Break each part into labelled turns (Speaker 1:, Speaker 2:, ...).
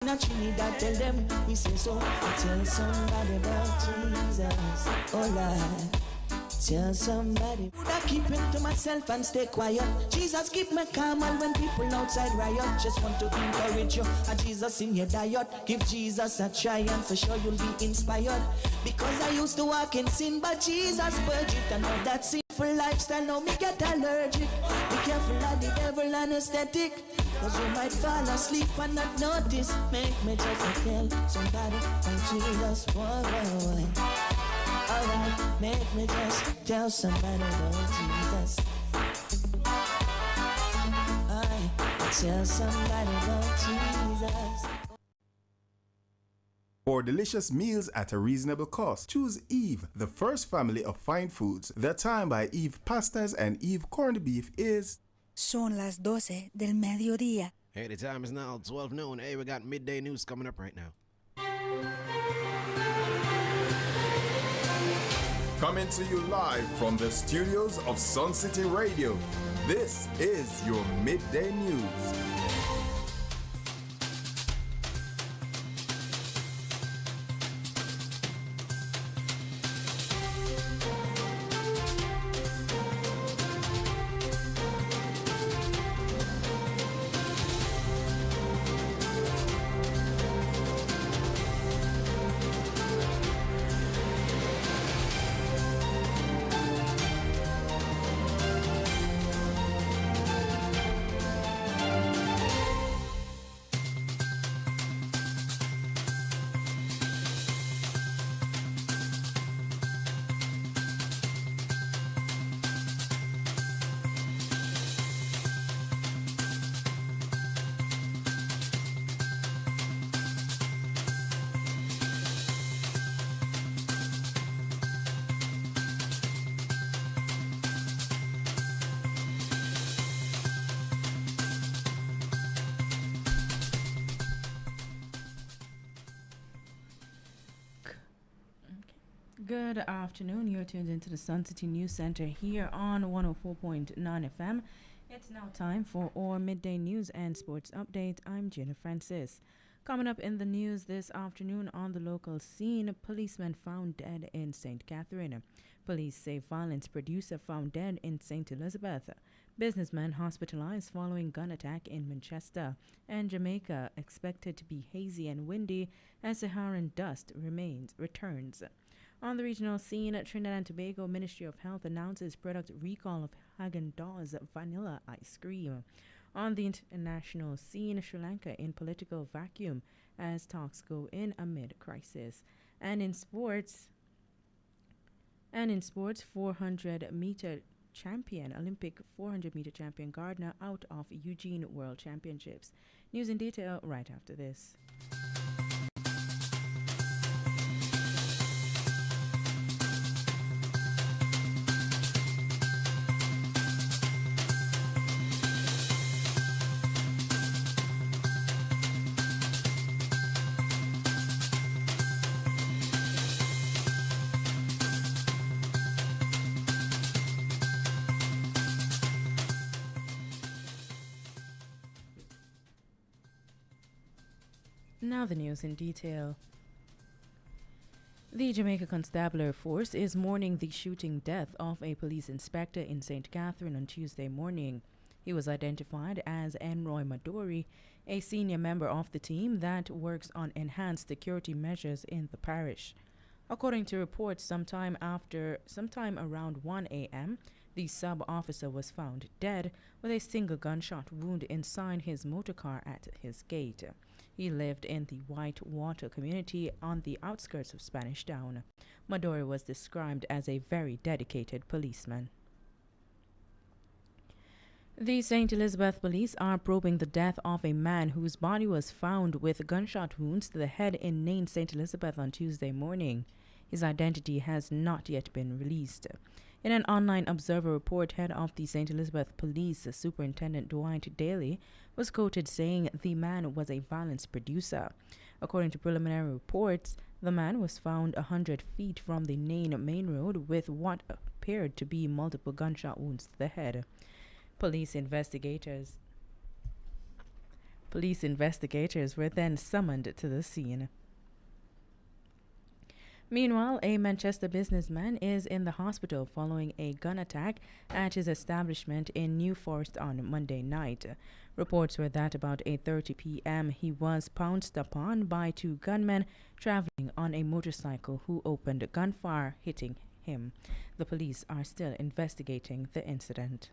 Speaker 1: Not Trinidad, tell them we say so. Tell somebody about Jesus. Oh Lord. Tell somebody. I keep it to myself and stay quiet. Jesus keep me calm and when people outside riot. Just want to encourage you. A Jesus in your diet. Give Jesus a try and for sure you'll be inspired. Because I used to walk in sin, but Jesus purged it. And now that sinful lifestyle, now me get allergic. Be careful of the devil anesthetic. Cause you might fall asleep and not notice. Make me just tell somebody about Jesus. Whoa, whoa, whoa. Alright, make me just tell somebody about Jesus. I tell somebody about Jesus.
Speaker 2: For delicious meals at a reasonable cost, choose Eve, the first family of fine foods. The time by Eve Pastas and Eve Corned Beef is...
Speaker 3: Son las 12 del mediodía.
Speaker 4: Hey, the time is now 12 noon. Hey, we got midday news coming up right now.
Speaker 2: Coming to you live from the studios of Suncity Radio. This is your midday news.
Speaker 5: Good afternoon. You're tuned into the Suncity News Center here on 104.9 FM. It's now time for our midday news and sports update. I'm Gina Francis. Coming up in the news this afternoon on the local scene, policeman found dead in St. Catherine. Police say violence producer found dead in St. Elizabeth. Businessman hospitalized following gun attack in Manchester. And Jamaica expected to be hazy and windy as Saharan dust returns. On the regional scene, Trinidad and Tobago Ministry of Health announces product recall of Häagen-Dazs vanilla ice cream. On the international scene, Sri Lanka in political vacuum as talks go in amid crisis. And in sports, 400-meter champion, Olympic 400-meter champion Gardner out of Eugene World Championships. News in detail right after this. Now the news in detail. The Jamaica Constabulary Force is mourning the shooting death of a police inspector in St. Catherine on Tuesday morning. He was identified as Enroy Madori, a senior member of the team that works on enhanced security measures in the parish. According to reports, sometime around 1 a.m., the sub-officer was found dead with a single gunshot wound inside his motorcar at his gate. He lived in the Whitewater community on the outskirts of Spanish Town. Madori was described as a very dedicated policeman. The St. Elizabeth police are probing the death of a man whose body was found with gunshot wounds to the head in Nain, St. Elizabeth on Tuesday morning. His identity has not yet been released. In an online Observer report, head of the St. Elizabeth Police, Superintendent Dwight Daly, was quoted saying the man was a violence producer. According to preliminary reports, the man was found 100 feet from the Nain main road with what appeared to be multiple gunshot wounds to the head. Police investigators Police investigators were then summoned to the scene. Meanwhile, a Manchester businessman is in the hospital following a gun attack at his establishment in New Forest on Monday night. Reports were that about 8:30 p.m. he was pounced upon by two gunmen traveling on a motorcycle who opened gunfire, hitting him. The police are still investigating the incident.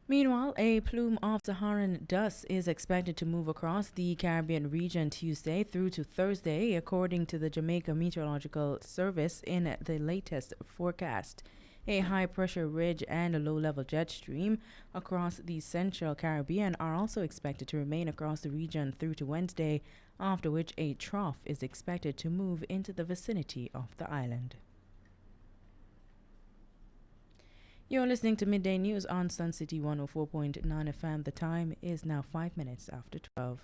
Speaker 5: Meanwhile, a plume of Saharan dust is expected to move across the Caribbean region Tuesday through to Thursday, according to the Jamaica Meteorological Service in the latest forecast. A high-pressure ridge and a low-level jet stream across the central Caribbean are also expected to remain across the region through to Wednesday, after which a trough is expected to move into the vicinity of the island. You're listening to Midday News on Suncity 104.9 FM. The time is now 5 minutes after 12.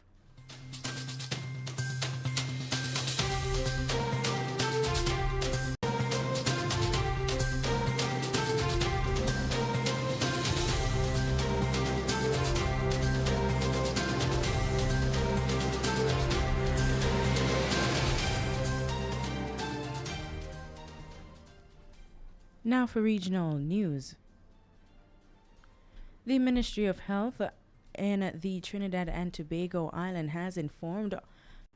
Speaker 5: Now for regional news. The Ministry of Health in the Trinidad and Tobago island has informed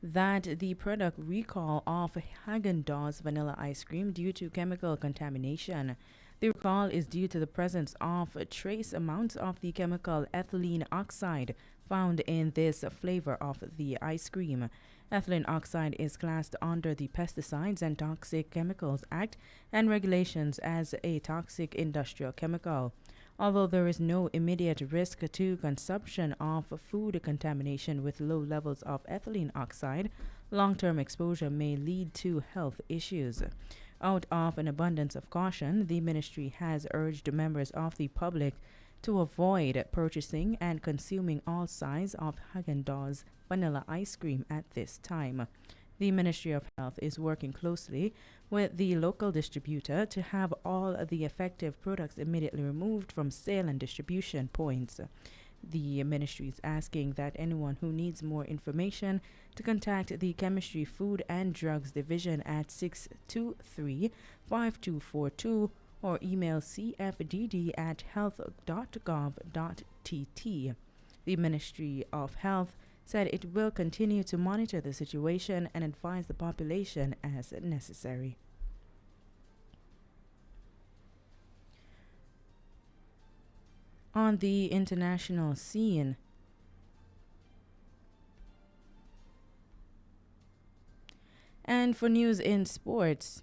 Speaker 5: that the product recall of Häagen-Dazs vanilla ice cream due to chemical contamination. The recall is due to the presence of trace amounts of the chemical ethylene oxide found in this flavor of the ice cream. Ethylene oxide is classed under the Pesticides and Toxic Chemicals Act and regulations as a toxic industrial chemical. Although there is no immediate risk to consumption of food contamination with low levels of ethylene oxide, long-term exposure may lead to health issues. Out of an abundance of caution, the ministry has urged members of the public to avoid purchasing and consuming all sizes of Häagen-Dazs vanilla ice cream at this time. The Ministry of Health is working closely with the local distributor to have all of the effective products immediately removed from sale and distribution points. The ministry is asking that anyone who needs more information to contact the Chemistry, Food and Drugs Division at 623-5242 or email cfdd@health.gov.tt. The Ministry of Health said it will continue to monitor the situation and advise the population as necessary. On the international scene, and for news in sports,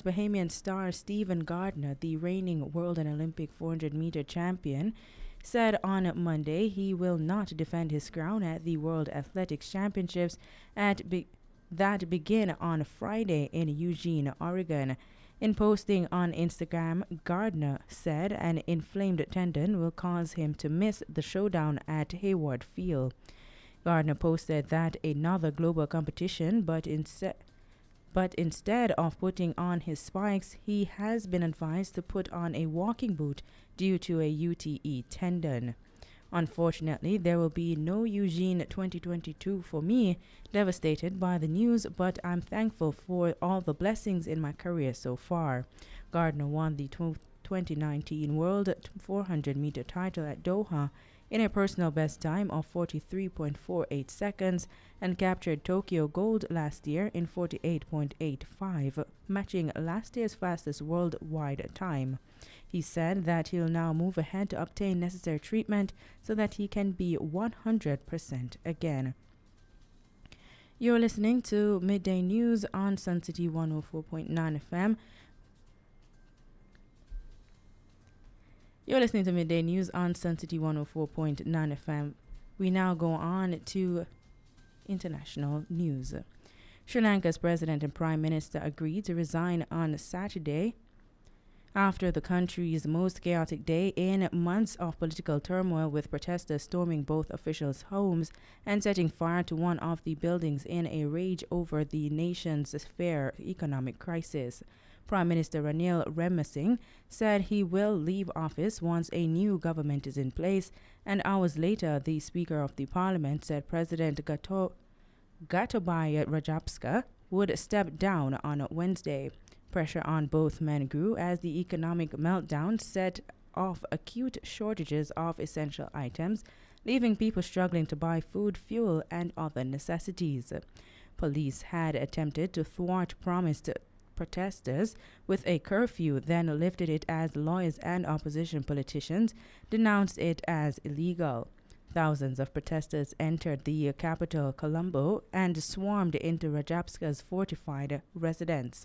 Speaker 5: Bahamian star Stephen Gardner, the reigning world and Olympic 400-meter champion, said on Monday he will not defend his crown at the World Athletics Championships that begin on Friday in Eugene, Oregon. In posting on Instagram, Gardner said an inflamed tendon will cause him to miss the showdown at Hayward Field. Gardner posted that another global competition, but instead of putting on his spikes, he has been advised to put on a walking boot due to a UTE tendon. Unfortunately, there will be no Eugene 2022 for me, devastated by the news, but I'm thankful for all the blessings in my career so far. Gardner won the 2019 World 400-meter title at Doha in a personal best time of 43.48 seconds and captured Tokyo gold last year in 48.85, matching last year's fastest worldwide time. He said that he'll now move ahead to obtain necessary treatment so that he can be 100% again. You're listening to Midday News on Suncity 104.9 FM. You're listening to Midday News on Suncity 104.9 FM. We now go on to international news. Sri Lanka's president and prime minister agreed to resign on Saturday after the country's most chaotic day in months of political turmoil, with protesters storming both officials' homes and setting fire to one of the buildings in a rage over the nation's severe economic crisis. Prime Minister Ranil Wickremesinghe said he will leave office once a new government is in place, and hours later, the Speaker of the Parliament said President Gotabaya Rajapaksa would step down on Wednesday. Pressure on both men grew as the economic meltdown set off acute shortages of essential items, leaving people struggling to buy food, fuel, and other necessities. Police had attempted to thwart promised protesters with a curfew, then lifted it as lawyers and opposition politicians denounced it as illegal. Thousands of protesters entered the capital, Colombo, and swarmed into Rajapaksa's fortified residence.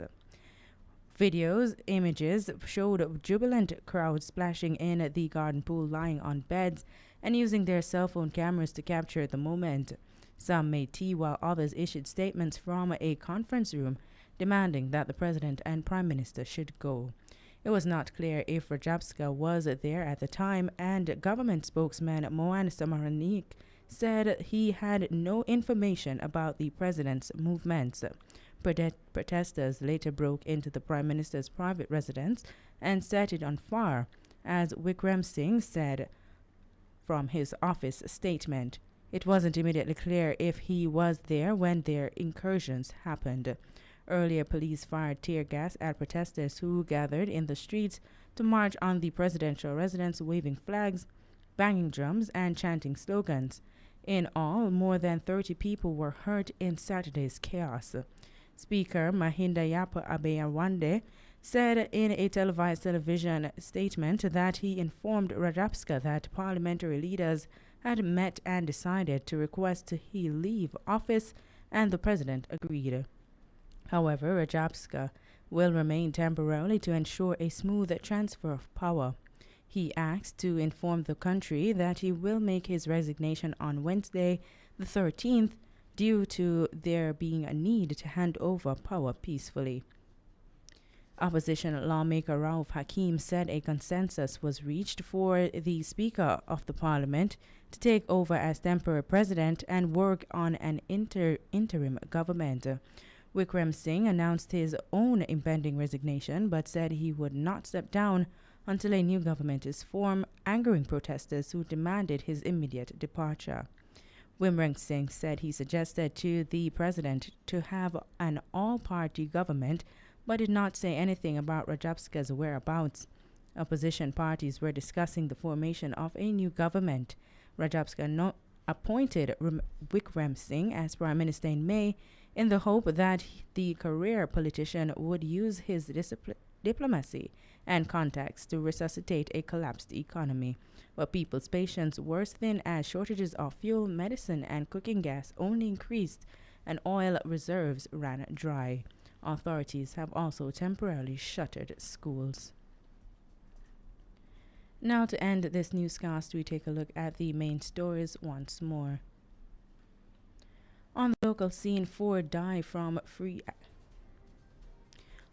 Speaker 5: Images showed jubilant crowds splashing in the garden pool, lying on beds, and using their cell phone cameras to capture the moment. Some made tea while others issued statements from a conference room demanding that the president and prime minister should go. It was not clear if Rajapaksa was there at the time, and government spokesman Mohan Samaranik said he had no information about the president's movements. Protesters later broke into the prime minister's private residence and set it on fire, as Wickremesinghe said from his office statement. It wasn't immediately clear if he was there when their incursions happened. Earlier, police fired tear gas at protesters who gathered in the streets to march on the presidential residence, waving flags, banging drums, and chanting slogans. In all, more than 30 people were hurt in Saturday's chaos. Speaker Mahindayapa Abeyawande said in a televised television statement that he informed Rajapaksa that parliamentary leaders had met and decided to request he leave office, and the president agreed. However, Rajapaksa will remain temporarily to ensure a smooth transfer of power. He asked to inform the country that he will make his resignation on Wednesday, the 13th, due to there being a need to hand over power peacefully. Opposition lawmaker Rauf Hakim said a consensus was reached for the Speaker of the Parliament to take over as temporary president and work on an interim government. Wickremesinghe announced his own impending resignation, but said he would not step down until a new government is formed, angering protesters who demanded his immediate departure. Wickremesinghe said he suggested to the president to have an all-party government, but did not say anything about Rajapaksa's whereabouts. Opposition parties were discussing the formation of a new government. Rajapaksa appointed Wickremesinghe as prime minister in May in the hope that the career politician would use his diplomacy and contacts to resuscitate a collapsed economy. But people's patience were thin as shortages of fuel, medicine, and cooking gas only increased, and oil reserves ran dry. Authorities have also temporarily shuttered schools. Now, to end this newscast, we take a look at the main stories once more. On the local scene, 4 die from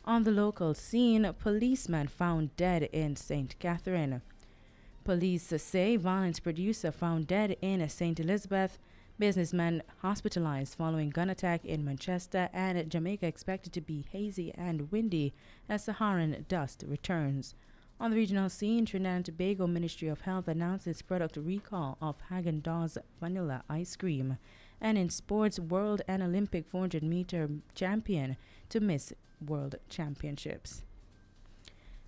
Speaker 5: On the local scene, policeman found dead in St. Catherine. Police say violence producer found dead in St. Elizabeth, businessman hospitalized following gun attack in Manchester, and Jamaica expected to be hazy and windy as Saharan dust returns. On the regional scene, Trinidad and Tobago Ministry of Health announced its product recall of Häagen-Dazs vanilla ice cream. And in sports, world and Olympic 400-meter champion to miss World Championships.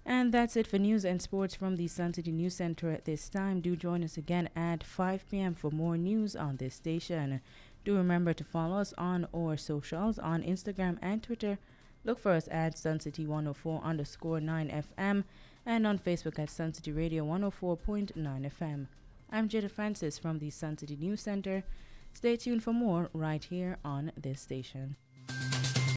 Speaker 5: And that's it for news and sports from the Suncity News Center at this time. Do join us again at 5 p.m. for more news on this station. Do remember to follow us on our socials on Instagram and Twitter. Look for us at Suncity104.9 FM and on Facebook at Suncity Radio104.9 FM. I'm Jada Francis from the Suncity News Center. Stay tuned for more right here on this station.